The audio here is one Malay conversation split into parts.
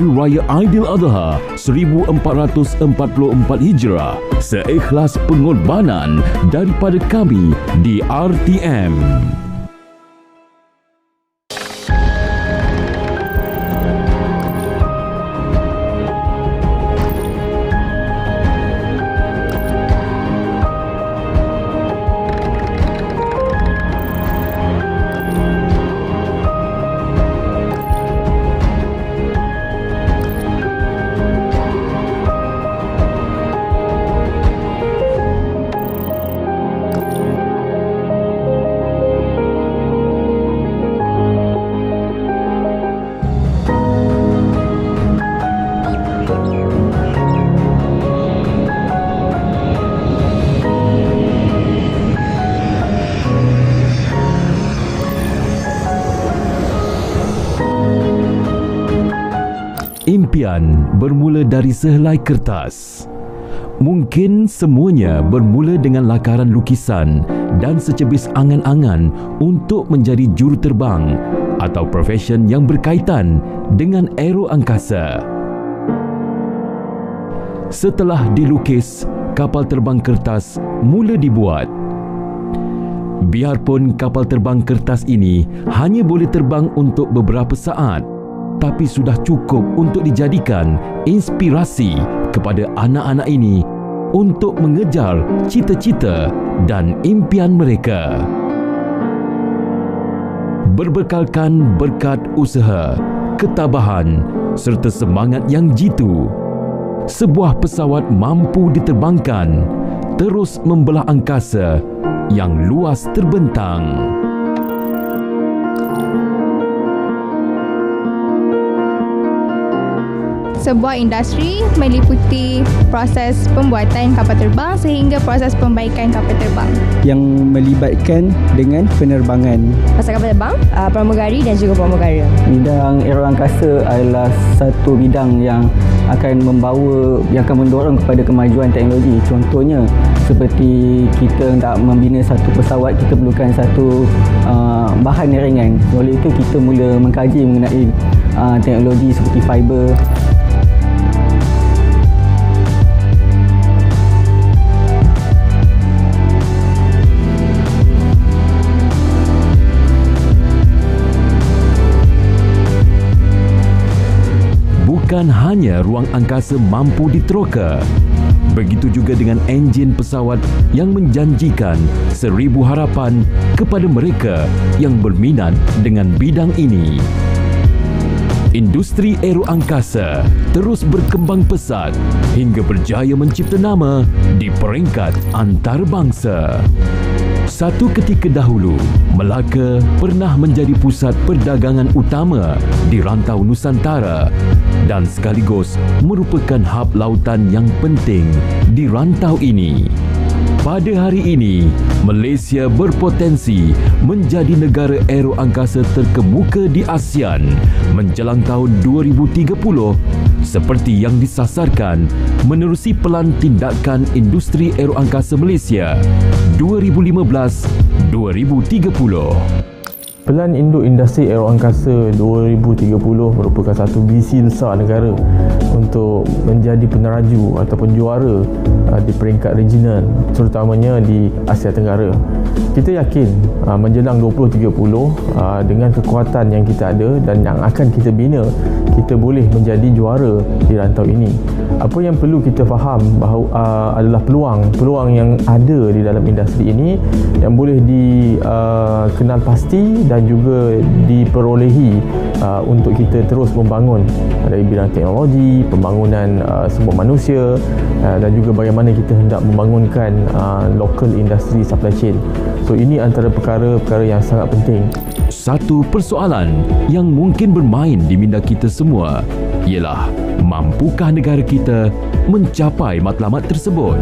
Raya Aidiladha 1444 Hijrah seikhlas pengorbanan daripada kami di RTM. Impian bermula dari sehelai kertas. Mungkin semuanya bermula dengan lakaran lukisan dan secebis angan-angan untuk menjadi juruterbang atau profesion yang berkaitan dengan aero angkasa. Setelah dilukis, kapal terbang kertas mula dibuat. Biarpun kapal terbang kertas ini hanya boleh terbang untuk beberapa saat, tapi sudah cukup untuk dijadikan inspirasi kepada anak-anak ini untuk mengejar cita-cita dan impian mereka. Berbekalkan berkat usaha, ketabahan serta semangat yang jitu, sebuah pesawat mampu diterbangkan terus membelah angkasa yang luas terbentang. Sebuah industri meliputi proses pembuatan kapal terbang sehingga proses pembaikan kapal terbang yang melibatkan dengan penerbangan. Pasal kapal terbang, pramugari dan juga pramugara. Bidang aero angkasa adalah satu bidang yang akan mendorong kepada kemajuan teknologi. Contohnya seperti kita hendak membina satu pesawat, kita perlukan satu bahan yang ringan. Oleh itu kita mula mengkaji mengenai teknologi seperti fiber. Bukan hanya ruang angkasa mampu diteroka, begitu juga dengan enjin pesawat yang menjanjikan 1000 harapan kepada mereka yang berminat dengan bidang ini. Industri aero angkasa terus berkembang pesat hingga berjaya mencipta nama di peringkat antarabangsa. Satu ketika dahulu, Melaka pernah menjadi pusat perdagangan utama di rantau Nusantara dan sekaligus merupakan hub lautan yang penting di rantau ini. Pada hari ini, Malaysia berpotensi menjadi negara aero angkasa terkemuka di ASEAN menjelang tahun 2030 seperti yang disasarkan menerusi Pelan Tindakan Industri Aero Angkasa Malaysia 2015-2030. Pelan Induk Industri Aero Angkasa 2030 merupakan satu visi besar negara untuk menjadi peneraju ataupun juara di peringkat regional, terutamanya di Asia Tenggara. Kita yakin menjelang 2030 dengan kekuatan yang kita ada dan yang akan kita bina, kita boleh menjadi juara di rantau ini. Apa yang perlu kita faham bahawa adalah peluang yang ada di dalam industri ini yang boleh dikenal pasti dan juga diperolehi untuk kita terus membangun dari bidang teknologi, pembangunan sumber manusia dan juga bagaimana kita hendak membangunkan local industry supply chain. So ini antara perkara-perkara yang sangat penting. Satu persoalan yang mungkin bermain di minda kita semua ialah mampukah negara kita mencapai matlamat tersebut?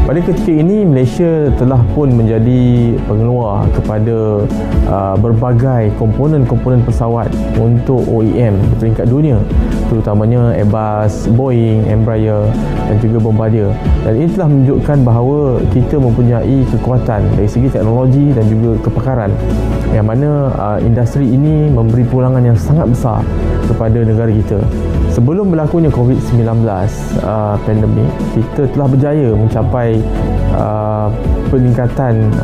Pada Pada ketika ini, Malaysia telah pun menjadi pengeluar kepada berbagai komponen-komponen pesawat untuk OEM di peringkat dunia, terutamanya Airbus, Boeing, Embraer dan juga Bombardier. Dan ini telah menunjukkan bahawa kita mempunyai kekuatan dari segi teknologi dan juga kepakaran, yang mana industri ini memberi pulangan yang sangat besar kepada negara kita. Sebelum berlakunya COVID-19 pandemik, kita telah berjaya mencapai peningkatan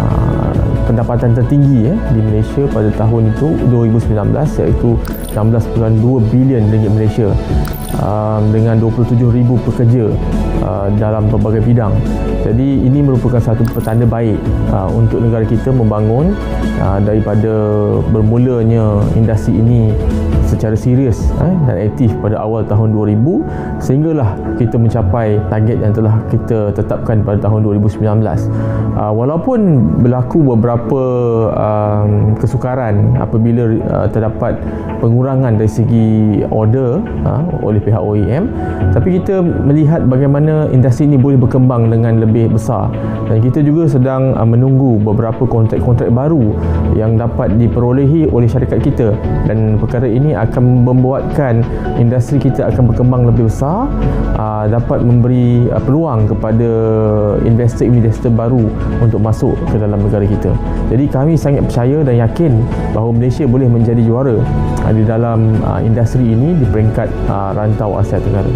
pendapatan tertinggi di Malaysia pada tahun itu 2019, iaitu 16.2 bilion ringgit Malaysia, dengan 27,000 pekerja dalam berbagai bidang. Jadi ini merupakan satu petanda baik untuk negara kita membangun daripada bermulanya industri ini secara serius dan aktif pada awal tahun 2000, sehinggalah kita mencapai target yang telah kita tetapkan pada tahun 2019. Walaupun berlaku beberapa kesukaran apabila terdapat pengurangan dari segi order oleh pihak OEM, tapi kita melihat bagaimana industri ini boleh berkembang dengan lebih besar, dan kita juga sedang menunggu beberapa kontrak-kontrak baru yang dapat diperolehi oleh syarikat kita, dan perkara ini akan membuatkan industri kita akan berkembang lebih besar, dapat memberi peluang kepada investor-investor baru untuk masuk ke dalam negara kita. Jadi kami sangat percaya dan yakin bahawa Malaysia boleh menjadi juara di dalam industri ini di peringkat rantau Asia Tenggara.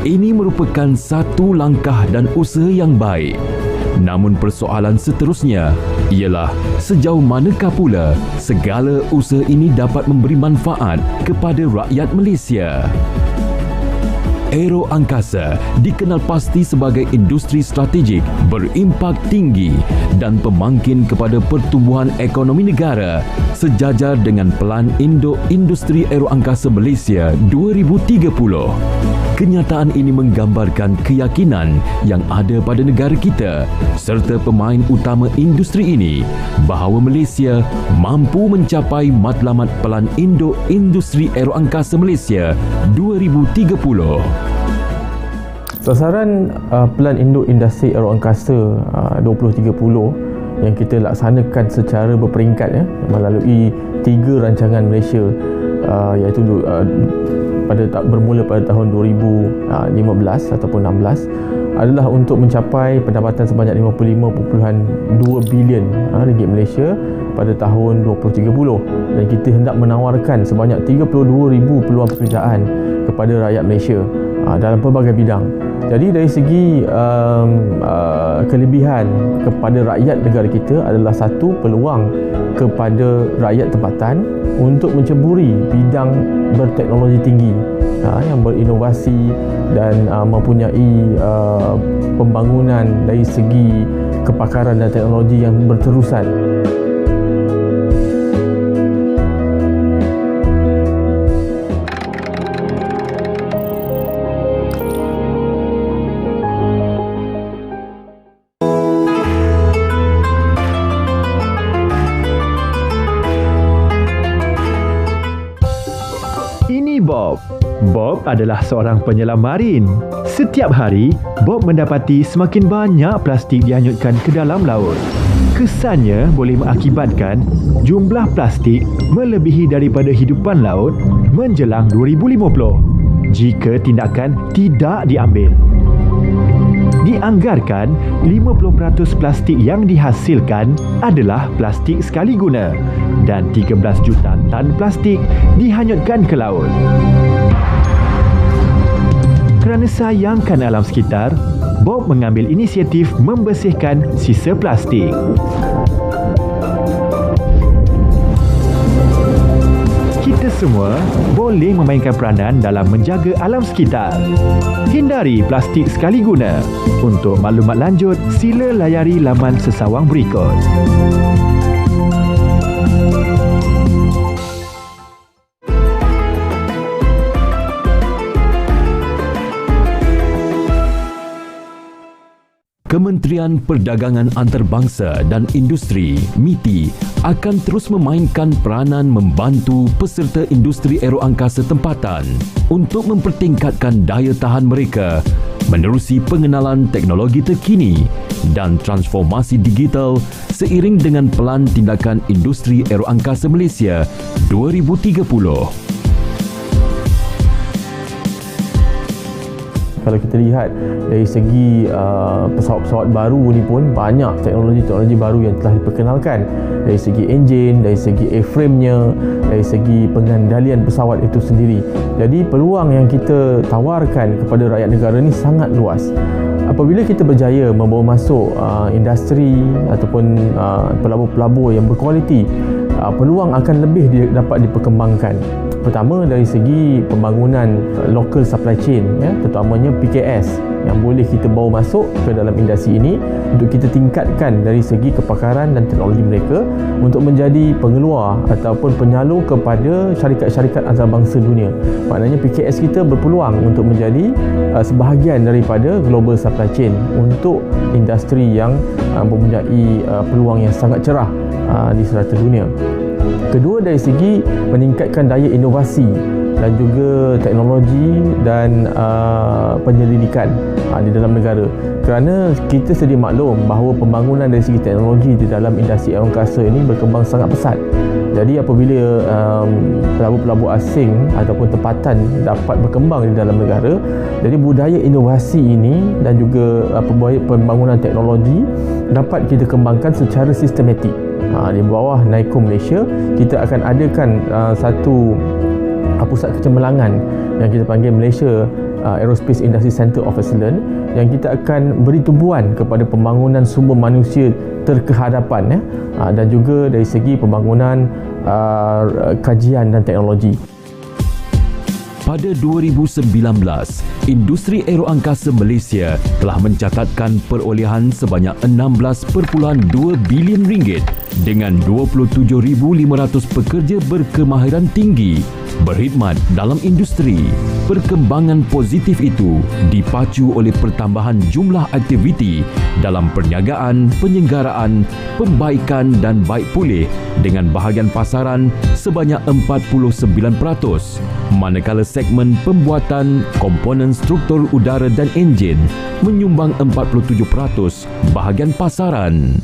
Ini merupakan satu langkah dan usaha yang baik. Namun persoalan seterusnya ialah sejauh manakah pula segala usaha ini dapat memberi manfaat kepada rakyat Malaysia. Aero angkasa dikenal pasti sebagai industri strategik berimpak tinggi dan pemangkin kepada pertumbuhan ekonomi negara sejajar dengan Pelan Induk Industri Aero Angkasa Malaysia 2030. Kenyataan ini menggambarkan keyakinan yang ada pada negara kita serta pemain utama industri ini bahawa Malaysia mampu mencapai matlamat Pelan Induk Industri Aero Angkasa Malaysia 2030. Sasaran Pelan Induk Industri Aero Angkasa 2030 yang kita laksanakan secara berperingkat melalui 3 rancangan Malaysia, iaitu bermula pada tahun 2015 ataupun 16, adalah untuk mencapai pendapatan sebanyak 55.2 bilion ringgit Malaysia pada tahun 2030, dan kita hendak menawarkan sebanyak 32,000 peluang pekerjaan kepada rakyat Malaysia dalam pelbagai bidang. Jadi dari segi kelebihan kepada rakyat negara kita adalah satu, peluang kepada rakyat tempatan untuk menceburi bidang berteknologi tinggi yang berinovasi dan mempunyai pembangunan dari segi kepakaran dan teknologi yang berterusan. Bob adalah seorang penyelam marin. Setiap hari, Bob mendapati semakin banyak plastik dihanyutkan ke dalam laut. Kesannya boleh mengakibatkan jumlah plastik melebihi daripada hidupan laut menjelang 2050 jika tindakan tidak diambil. Dianggarkan 50% plastik yang dihasilkan adalah plastik sekali guna dan 13 juta tan plastik dihanyutkan ke laut. Kerana sayangkan alam sekitar, Bob mengambil inisiatif membersihkan sisa plastik. Kita semua boleh memainkan peranan dalam menjaga alam sekitar. Hindari plastik sekali guna. Untuk maklumat lanjut, sila layari laman sesawang berikut. Kementerian Perdagangan Antarabangsa dan Industri (MITI) akan terus memainkan peranan membantu peserta industri aeroangkasa tempatan untuk mempertingkatkan daya tahan mereka menerusi pengenalan teknologi terkini dan transformasi digital seiring dengan Pelan Tindakan Industri Aeroangkasa Malaysia 2030. Kalau kita lihat dari segi pesawat-pesawat baru ni pun banyak teknologi-teknologi baru yang telah diperkenalkan, dari segi enjin, dari segi airframe-nya, dari segi pengendalian pesawat itu sendiri. Jadi peluang yang kita tawarkan kepada rakyat negara ni sangat luas. Apabila kita berjaya membawa masuk industri ataupun pelabur-pelabur yang berkualiti, peluang akan lebih dapat diperkembangkan. Pertama, dari segi pembangunan local supply chain, terutamanya PKS yang boleh kita bawa masuk ke dalam industri ini untuk kita tingkatkan dari segi kepakaran dan teknologi mereka untuk menjadi pengeluar ataupun penyalur kepada syarikat-syarikat antarabangsa dunia. Maknanya PKS kita berpeluang untuk menjadi sebahagian daripada global supply chain untuk industri yang mempunyai peluang yang sangat cerah di serata dunia. Kedua, dari segi meningkatkan daya inovasi dan juga teknologi dan penyelidikan di dalam negara. Kerana kita sedia maklum bahawa pembangunan dari segi teknologi di dalam industri aeroangkasa ini berkembang sangat pesat. Jadi apabila pelabur-pelabur asing ataupun tempatan dapat berkembang di dalam negara, jadi budaya inovasi ini dan juga pembangunan teknologi dapat kita kembangkan secara sistematik. Di bawah NAICO Malaysia, kita akan adakan satu pusat kecemerlangan yang kita panggil Malaysia Aerospace Industry Centre of Excellence, yang kita akan beri tumpuan kepada pembangunan sumber manusia terkehadapan dan juga dari segi pembangunan kajian dan teknologi. Pada 2019, industri aeroangkasa Malaysia telah mencatatkan perolehan sebanyak 16.2 bilion ringgit dengan 27,500 pekerja berkemahiran tinggi berkhidmat dalam industri. Perkembangan positif itu dipacu oleh pertambahan jumlah aktiviti dalam perniagaan, penyenggaraan, pembaikan dan baik pulih dengan bahagian pasaran sebanyak 49%, manakala segmen pembuatan komponen struktur udara dan enjin menyumbang 47% bahagian pasaran.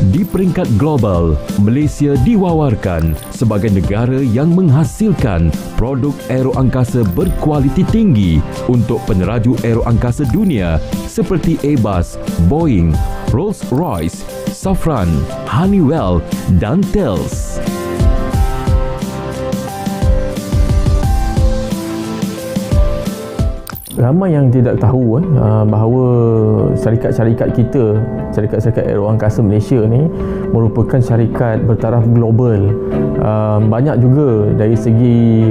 Di peringkat global, Malaysia diwawarkan sebagai negara yang menghasilkan produk aeroangkasa berkualiti tinggi untuk peneraju aeroangkasa dunia seperti Airbus, Boeing, Rolls-Royce, Safran, Honeywell dan Thales. Ramai yang tidak tahu bahawa syarikat-syarikat kita, syarikat-syarikat aeroangkasa Malaysia ni merupakan syarikat bertaraf global. Banyak juga dari segi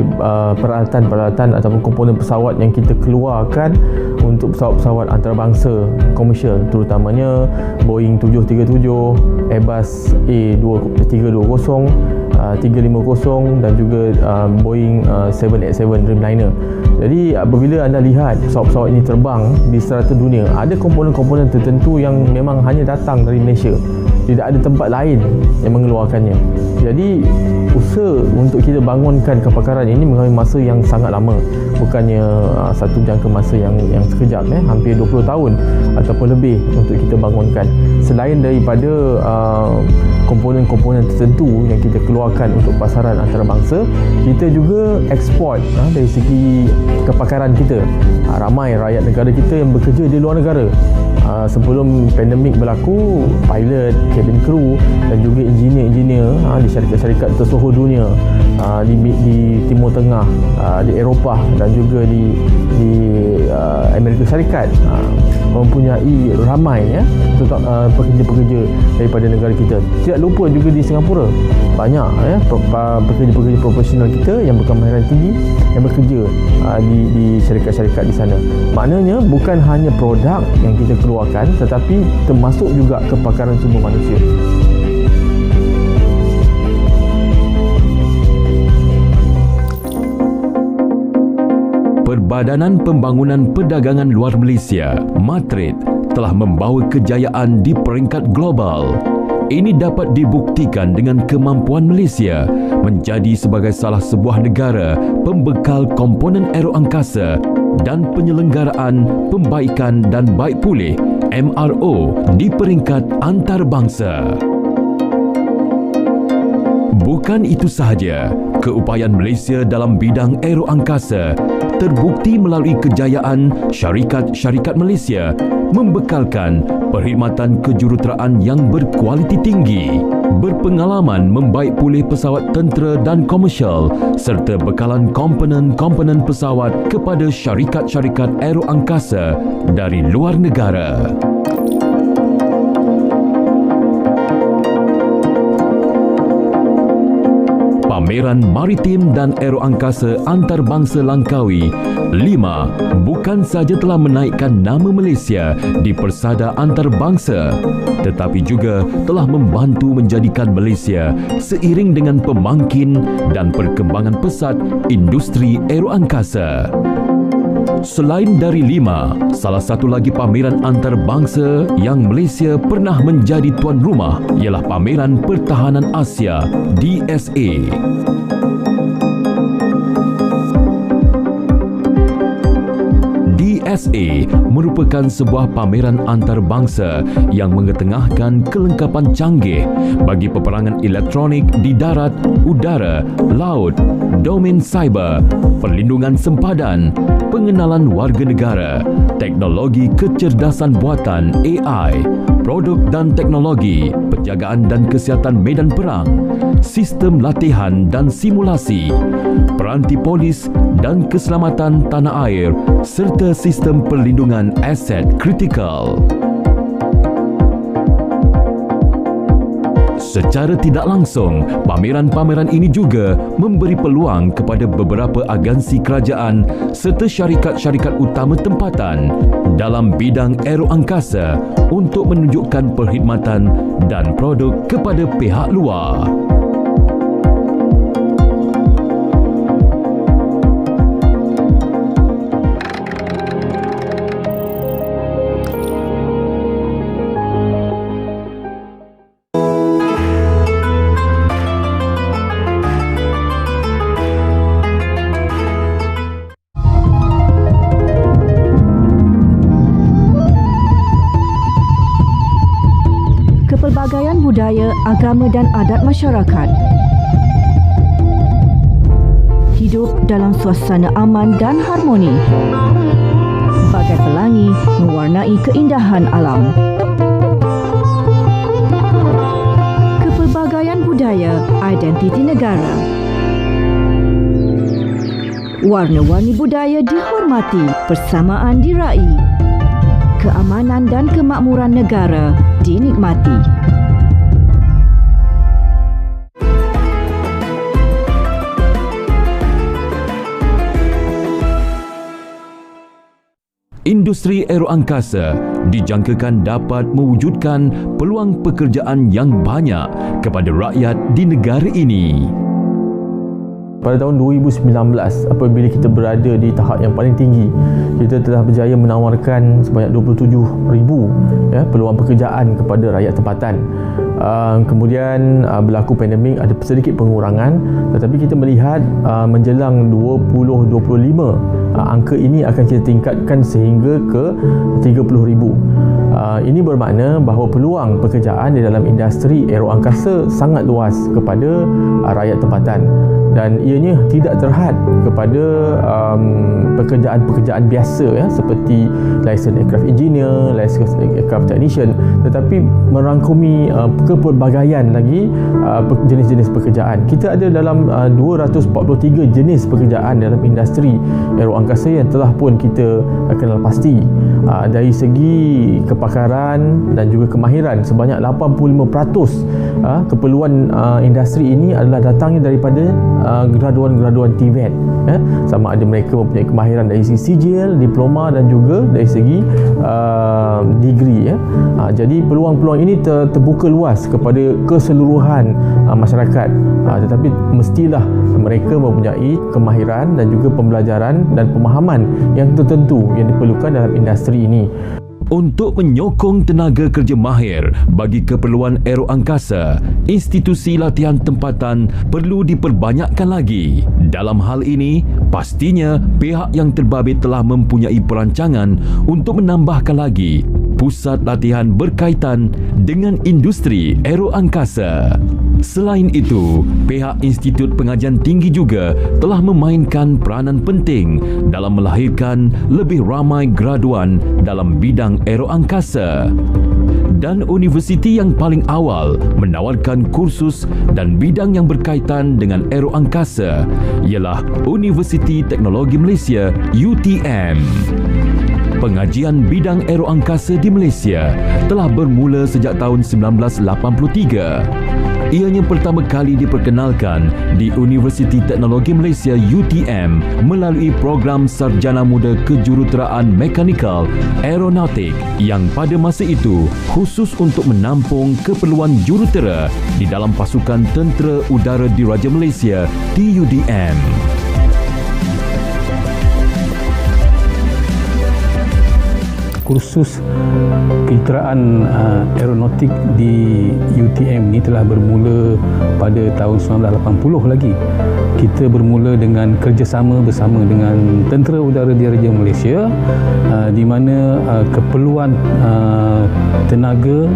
peralatan-peralatan ataupun komponen pesawat yang kita keluarkan untuk pesawat-pesawat antarabangsa komersial, terutamanya Boeing 737, Airbus A320, 350 dan juga Boeing 787 Dreamliner. Jadi apabila anda lihat pesawat-pesawat ini terbang di serata dunia, ada komponen-komponen tertentu yang memang hanya datang dari Malaysia. Tidak ada tempat lain yang mengeluarkannya. Jadi usaha untuk kita bangunkan kepakaran ini mengambil masa yang sangat lama. Bukannya satu jangka masa yang sekejap, hampir 20 tahun ataupun lebih untuk kita bangunkan. Selain daripada komponen-komponen tertentu yang kita keluarkan untuk pasaran antarabangsa, kita juga ekspor dari segi kepakaran kita. Ramai rakyat negara kita yang bekerja di luar negara. Sebelum pandemik berlaku, pilot, cabin crew dan juga engineer-engineer di syarikat-syarikat tersohor dunia di Timur Tengah, di Eropah dan juga di Amerika Syarikat mempunyai ramai pekerja-pekerja daripada negara kita. Tidak lupa juga di Singapura, banyak pekerja-pekerja profesional kita yang berkemahiran tinggi yang bekerja di syarikat-syarikat di sana. Maknanya bukan hanya produk yang kita keluarkan, tetapi termasuk juga kepakaran sumber manusia. Perbadanan Pembangunan Perdagangan Luar Malaysia, MATRID, telah membawa kejayaan di peringkat global. Ini dapat dibuktikan dengan kemampuan Malaysia menjadi sebagai salah sebuah negara pembekal komponen aeroangkasa dan penyelenggaraan pembaikan dan baik pulih MRO di peringkat antarabangsa. Bukan itu sahaja, keupayaan Malaysia dalam bidang aeroangkasa terbukti melalui kejayaan syarikat-syarikat Malaysia membekalkan perkhidmatan kejuruteraan yang berkualiti tinggi, berpengalaman membaik pulih pesawat tentera dan komersial serta bekalan komponen-komponen pesawat kepada syarikat-syarikat aeroangkasa dari luar negara. Pameran Maritim dan Aeroangkasa Antarabangsa Langkawi 5 bukan sahaja telah menaikkan nama Malaysia di persada antarabangsa, tetapi juga telah membantu menjadikan Malaysia seiring dengan pemangkin dan perkembangan pesat industri aeroangkasa. Selain dari 5, salah satu lagi pameran antarabangsa yang Malaysia pernah menjadi tuan rumah ialah Pameran Pertahanan Asia DSA. DSA merupakan sebuah pameran antarabangsa yang mengetengahkan kelengkapan canggih bagi peperangan elektronik di darat, udara, laut, domain cyber, perlindungan sempadan, pengenalan warga negara, teknologi kecerdasan buatan AI, produk dan teknologi, penjagaan dan kesihatan medan perang, sistem latihan dan simulasi, peranti polis dan keselamatan tanah air serta sistem perlindungan aset kritikal. Secara tidak langsung, pameran-pameran ini juga memberi peluang kepada beberapa agensi kerajaan serta syarikat-syarikat utama tempatan dalam bidang aeroangkasa untuk menunjukkan perkhidmatan dan produk kepada pihak luar. Kepelbagaian budaya, agama dan adat masyarakat. Hidup dalam suasana aman dan harmoni. Bagai pelangi mewarnai keindahan alam. Kepelbagaian budaya, identiti negara. Warna-warni budaya dihormati, persamaan diraih. Keamanan dan kemakmuran negara dinikmati. Industri aeroangkasa dijangkakan dapat mewujudkan peluang pekerjaan yang banyak kepada rakyat di negara ini. Pada tahun 2019, apabila kita berada di tahap yang paling tinggi, kita telah berjaya menawarkan sebanyak 27,000 peluang pekerjaan kepada rakyat tempatan. Kemudian berlaku pandemik, ada sedikit pengurangan, tetapi kita melihat menjelang 2025 angka ini akan kita tingkatkan sehingga ke 30,000. Ini bermakna bahawa peluang pekerjaan di dalam industri aeroangkasa sangat luas kepada rakyat tempatan, dan ianya tidak terhad kepada pekerjaan-pekerjaan biasa seperti lesen aircraft engineer, lesen aircraft technician, tetapi merangkumi kepelbagaian lagi jenis-jenis pekerjaan. Kita ada dalam 243 jenis pekerjaan dalam industri aeroangkasa yang telah pun kita kenal pasti. Dari segi kepakaran dan juga kemahiran, sebanyak 85% keperluan industri ini adalah datangnya daripada graduan-graduan TVET. Sama ada mereka mempunyai kemahiran dari segi sijil, diploma dan juga dari segi degree. Jadi peluang-peluang ini terbuka luas kepada keseluruhan masyarakat, tetapi mestilah mereka mempunyai kemahiran dan juga pembelajaran dan pemahaman yang tertentu yang diperlukan dalam industri ini. Untuk menyokong tenaga kerja mahir bagi keperluan aeroangkasa, institusi latihan tempatan perlu diperbanyakkan lagi. Dalam hal ini, pastinya pihak yang terbabit telah mempunyai perancangan untuk menambahkan lagi pusat latihan berkaitan dengan industri aeroangkasa. Selain itu, pihak Institut Pengajian Tinggi juga telah memainkan peranan penting dalam melahirkan lebih ramai graduan dalam bidang aeroangkasa. Dan universiti yang paling awal menawarkan kursus dan bidang yang berkaitan dengan aeroangkasa ialah Universiti Teknologi Malaysia UTM. Pengajian bidang aeroangkasa di Malaysia telah bermula sejak tahun 1983. Ianya pertama kali diperkenalkan di Universiti Teknologi Malaysia UTM melalui program Sarjana Muda Kejuruteraan Mekanikal Aeronautik yang pada masa itu khusus untuk menampung keperluan jurutera di dalam pasukan Tentera Udara Diraja Malaysia TUDM. Kursus kejuruteraan aeronautik di UTM ni telah bermula pada tahun 1980 lagi. Kita bermula dengan kerjasama bersama dengan Tentera Udara Diraja Malaysia di mana keperluan tenaga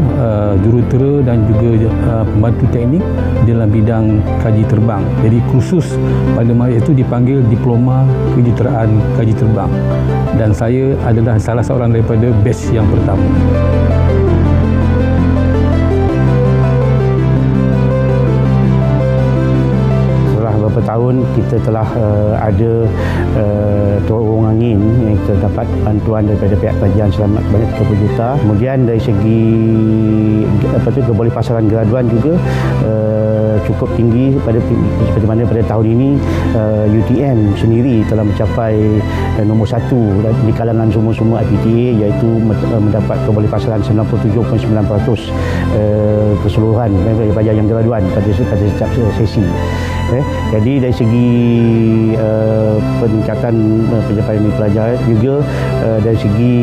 jurutera dan juga pembantu teknik dalam bidang kaji terbang. Jadi kursus pada masa itu dipanggil Diploma Kejuruteraan Kaji Terbang dan saya adalah salah seorang daripada batch yang pertama. Beberapa tahun kita telah ada terowong angin yang kita dapat bantuan daripada pihak kerajaan selamat sebanyak 30 juta. Kemudian dari segi keboleh pasaran graduan juga cukup tinggi seperti mana pada tahun ini UTM sendiri telah mencapai nombor 1 di kalangan semua IPTA iaitu mendapat keboleh pasaran 97.9% keseluruhan pelajar yang graduan pada setiap sesi. Jadi dari segi peningkatan pencapaian pelajar juga dari segi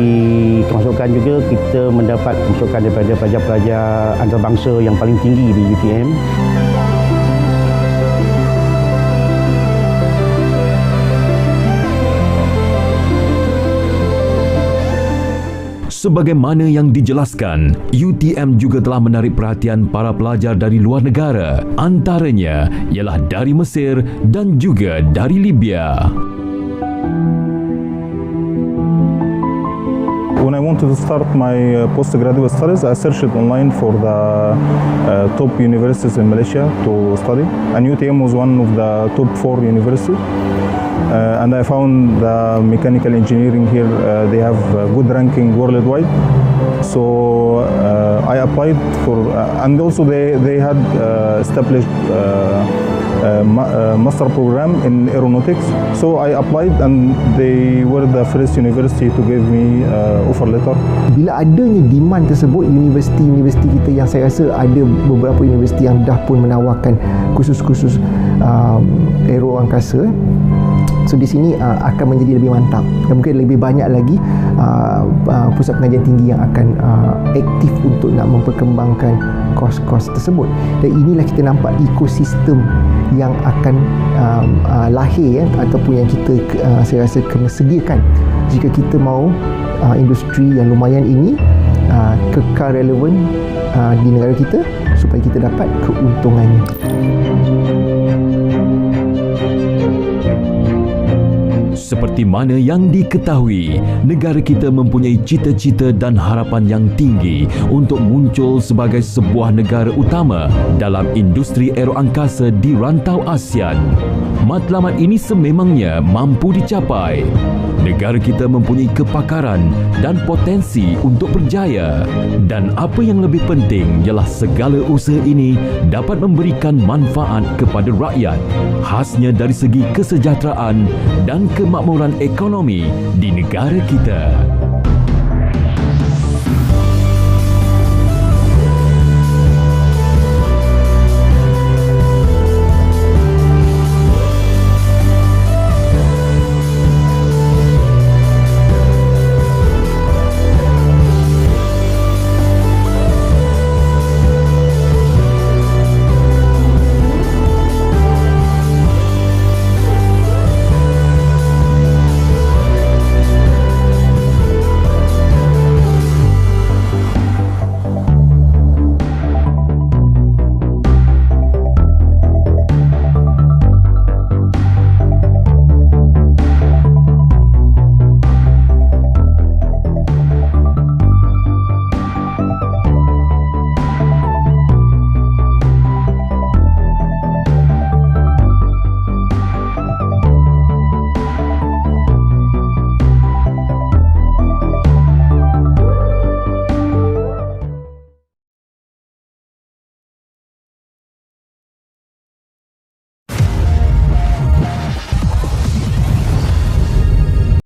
kemasukan juga kita mendapat masukan daripada pelajar-pelajar antarabangsa yang paling tinggi di UTM. Sebagaimana yang dijelaskan, UTM juga telah menarik perhatian para pelajar dari luar negara, antaranya ialah dari Mesir dan juga dari Libya. When I wanted to start my postgraduate studies, I searched online for the top universities in Malaysia to study, and UTM was one of the top 4 universities. And I found the mechanical engineering here, they have good ranking worldwide. So I applied for, and also they had established master program in aeronautics. So I applied and they were the first university to give me offer letter. Bila adanya demand tersebut, universiti-universiti kita yang saya rasa ada beberapa universiti yang dah pun menawarkan kursus-kursus aeroangkasa. So di sini akan menjadi lebih mantap dan mungkin lebih banyak lagi pusat pengajian tinggi yang akan aktif untuk nak memperkembangkan kos-kos tersebut. Dan inilah kita nampak ekosistem yang akan lahir ataupun yang kita saya rasa kena sediakan jika kita mahu industri yang lumayan ini kekal relevan di negara kita supaya kita dapat keuntungannya. Seperti mana yang diketahui, negara kita mempunyai cita-cita dan harapan yang tinggi untuk muncul sebagai sebuah negara utama dalam industri aeroangkasa di rantau ASEAN. Matlamat ini sememangnya mampu dicapai. Negara kita mempunyai kepakaran dan potensi untuk berjaya. Dan apa yang lebih penting ialah segala usaha ini dapat memberikan manfaat kepada rakyat, khasnya dari segi kesejahteraan dan kemakmuran ekonomi di negara kita.